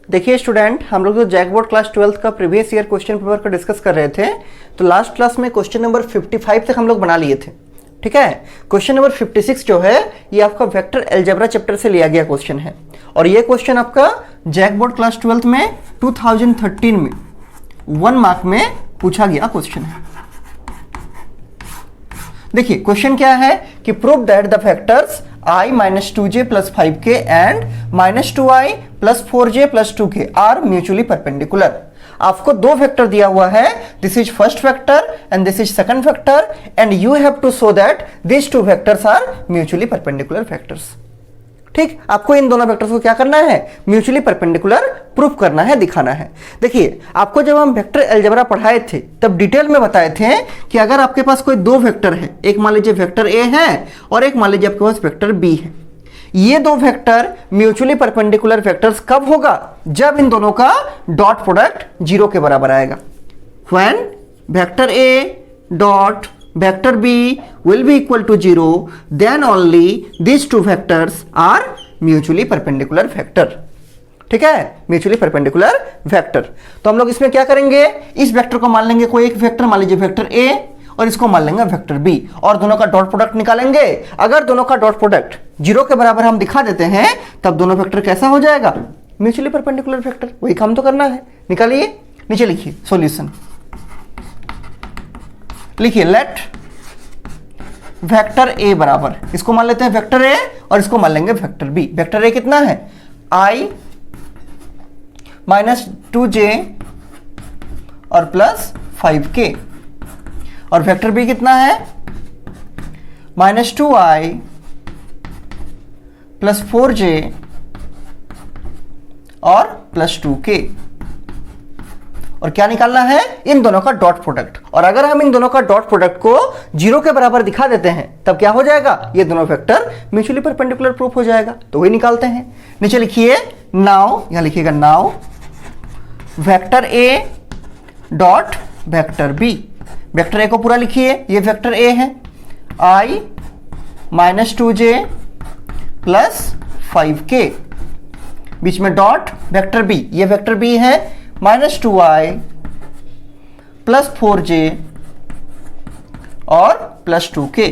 देखिए स्टूडेंट, हम लोग जो जैकबोर्ड क्लास 12th का प्रीवियस ईयर क्वेश्चन पेपर का डिस्कस कर रहे थे, तो लास्ट क्लास में क्वेश्चन नंबर 55 तक हम लोग बना लिए थे। ठीक है, क्वेश्चन नंबर 56 जो है ये आपका वेक्टर अलजेब्रा चैप्टर से लिया गया क्वेश्चन है, और ये क्वेश्चन आपका जैकबोर्ड क्लास 12th में 2013 में 1 मार्क में पूछा गया क्वेश्चन है। देखिए क्वेश्चन क्या है कि prove that the factors i minus 2j plus 5k and minus 2i plus 4j plus 2k are mutually perpendicular. आपको दो वेक्टर दिया हुआ है, this is first vector and this is second vector, and you have to show that this two vectors are mutually perpendicular vectors. ठीक, आपको इन दोनों vectors को क्या करना है, म्यूचुअली परपेंडिकुलर प्रूफ करना है, दिखाना है। देखिए आपको जब हम वेक्टर अलजेब्रा पढ़ाए थे तब डिटेल में बताए थे कि अगर आपके पास कोई दो वेक्टर है, एक मान लीजिए वेक्टर ए है और एक मान लीजिए आपके पास वेक्टर बी है, ये दो वेक्टर म्यूचुअली परपेंडिकुलर वेक्टर्स कब होगा, जब इन दोनों का डॉट प्रोडक्ट 0 के बराबर आएगा। When vector A dot vector b will be equal to 0, then only these two vectors are mutually perpendicular vector। ठीक है, म्यूचुअली परपेंडिकुलर वेक्टर। तो हम लोग इसमें क्या करेंगे, इस वेक्टर को मान लेंगे कोई एक वेक्टर, मान लीजिए वेक्टर a, और इसको मान लेंगे वेक्टर b, और दोनों का डॉट प्रोडक्ट निकालेंगे। अगर दोनों का डॉट प्रोडक्ट 0 के बराबर हम दिखा देते हैं तब दोनों वेक्टर कैसा हो जाएगा, म्यूचुअली परपेंडिकुलर वेक्टर। वही काम तो करना है, निकालिए। नीचे लिखिए सॉल्यूशन, लिखिए लेट वेक्टर ए बराबर, इसको मान लेते हैं वेक्टर ए और इसको मान लेंगे वेक्टर बी। वेक्टर ए कितना है, i माइनस 2j और प्लस 5k, और वेक्टर बी कितना है, माइनस 2i प्लस 4j और प्लस 2k। और क्या निकालना है, इन दोनों का डॉट प्रोडक्ट। और अगर हम इन दोनों का डॉट प्रोडक्ट को 0 के बराबर दिखा देते हैं तब क्या हो जाएगा, ये दोनों वेक्टर म्यूचुअली परपेंडिकुलर प्रूफ हो जाएगा। तो वही निकालते हैं। नीचे लिखिए नाउ, यहां लिखिएगा now vector A dot vector B. Vector A को पूरा लिखिए, ये वेक्टर ए है, i minus 2j plus 5k, बीच में डॉट वेक्टर बी, ये वेक्टर बी है, माइनस 2i प्लस 4j और प्लस 2k।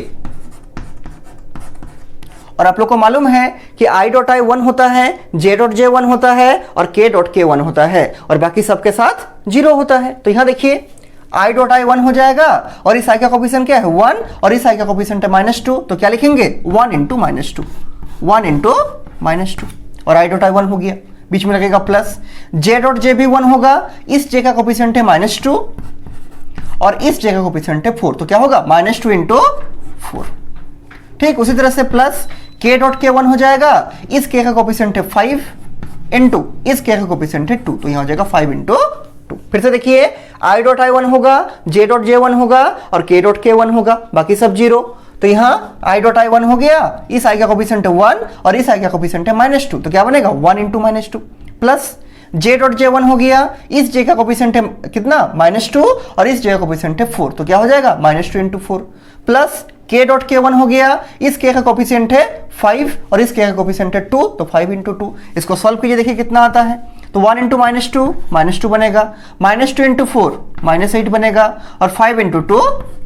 और आप लोग को मालूम है कि i डॉट i 1 होता है, j डॉट j 1 होता है और k डॉट k 1 होता है, और बाकी सबके साथ 0 होता है। तो यहां देखिए i डॉट i 1 हो जाएगा, और इस i का कोफिशिएंट क्या है 1, और इस i का कोफिशिएंट है -2, तो क्या लिखेंगे 1 इंटू -2, 1 इंटू -2, और i डॉट i 1 हो गया। बीच में लगेगा प्लस, j डॉट j भी 1 होगा, इस j का कोफिशिएंट है -2 और इस j का कोफिशिएंट है 4, तो क्या होगा -2 इंटू 4। ठीक, उसी तरह से प्लस k डॉट k 1 हो जाएगा, इस k का कोफिशिएंट है 5 इंटू इस k का कोफिशिएंट है 2, तो यहां हो जाएगा 5 इंटू 2। फिर से देखिए i डॉट i 1 होगा, j डॉट j 1 होगा और k डॉट k 1 होगा, बाकी सब 0। तो यहाँ i डॉट i 1 हो गया, इस i का कोफिशिएंट है 1 और इस i का कोफिशिएंट है -2, तो क्या बनेगा 1 into -2, plus j dot j 1 हो गया, इस j का कोफिशिएंट है कितना -2 और इस j का कोफिशिएंट है 4, तो क्या हो जाएगा -2 into 4, plus k dot k 1 हो गया, इस k का कोफिशिएंट है 5 और इस k का कोफिशिएंट है 2, तो 5 इंटू 2। इसको सॉल्व कीजिए, देखिए कितना आता है, तो 1 इंटू -2 बनेगा, -2 इंटू 4 -8 बनेगा, और 5 इंटू 2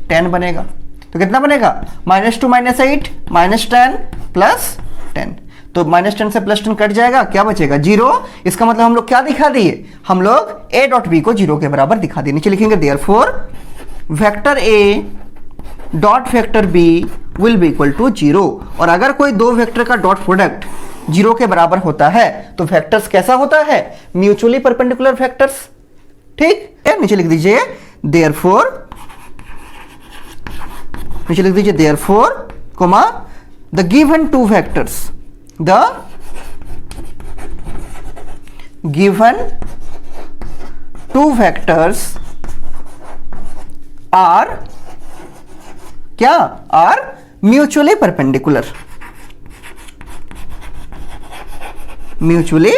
10 बनेगा। तो कितना बनेगा, -2 -8 -10 प्लस 10, तो -10 से +10 कट जाएगा, क्या बचेगा 0। इसका मतलब हम लोग क्या दिखा दिए, हम लोग a डॉट b को 0 के बराबर दिखा दिए। नीचे लिखेंगे therefore vector a dot vector b will be equal to 0। और अगर कोई दो वेक्टर का डॉट प्रोडक्ट 0 के बराबर होता है तो वेक्टर्स कैसा होता है, म्यूचुअली परपेंडिकुलर वेक्टर्स। ठीक है, नीचे लिख दीजिए देयरफॉर, नीचे लिख दीजिए therefore comma the given two vectors, the given two vectors are क्या, are mutually perpendicular, mutually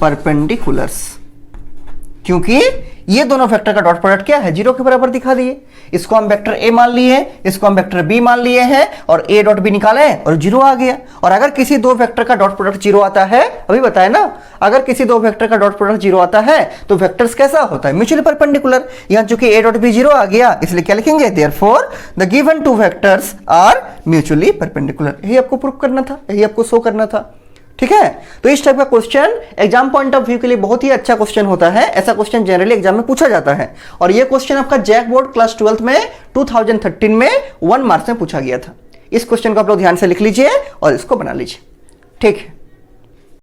perpendiculars, क्योंकि ये दोनों वेक्टर का डॉट प्रोडक्ट क्या है, 0 के बराबर दिखा दिए। इसको हम वेक्टर ए मान लिए, इसको हम वेक्टर बी मान लिए हैं और ए डॉट बी निकाले और 0 आ गया। और अगर किसी दो वेक्टर का डॉट प्रोडक्ट 0 आता है, अभी बताया ना, अगर किसी दो वेक्टर का डॉट प्रोडक्ट 0 आता है तो वेक्टर्स कैसा होता है, म्यूचुअली परपेंडिकुलर। यहां चूंकि ए डॉट बी 0 आ गया इसलिए क्या लिखेंगे, therefore the given two vectors are mutually perpendicular. यही आपको प्रूव करना था, यही आपको शो करना था। ठीक है, तो इस टाइप का question exam point of view के लिए बहुत ही अच्छा क्वेश्चन होता है। ऐसा क्वेश्चन जनरली एग्जाम में पूछा जाता है और ये क्वेश्चन आपका जैक बोर्ड क्लास 12 में 2013 में 1 मार्क्स में पूछा गया था। इस क्वेश्चन को आप लोग ध्यान से लिख लीजिए और इसको बना लीजिए। ठीक है।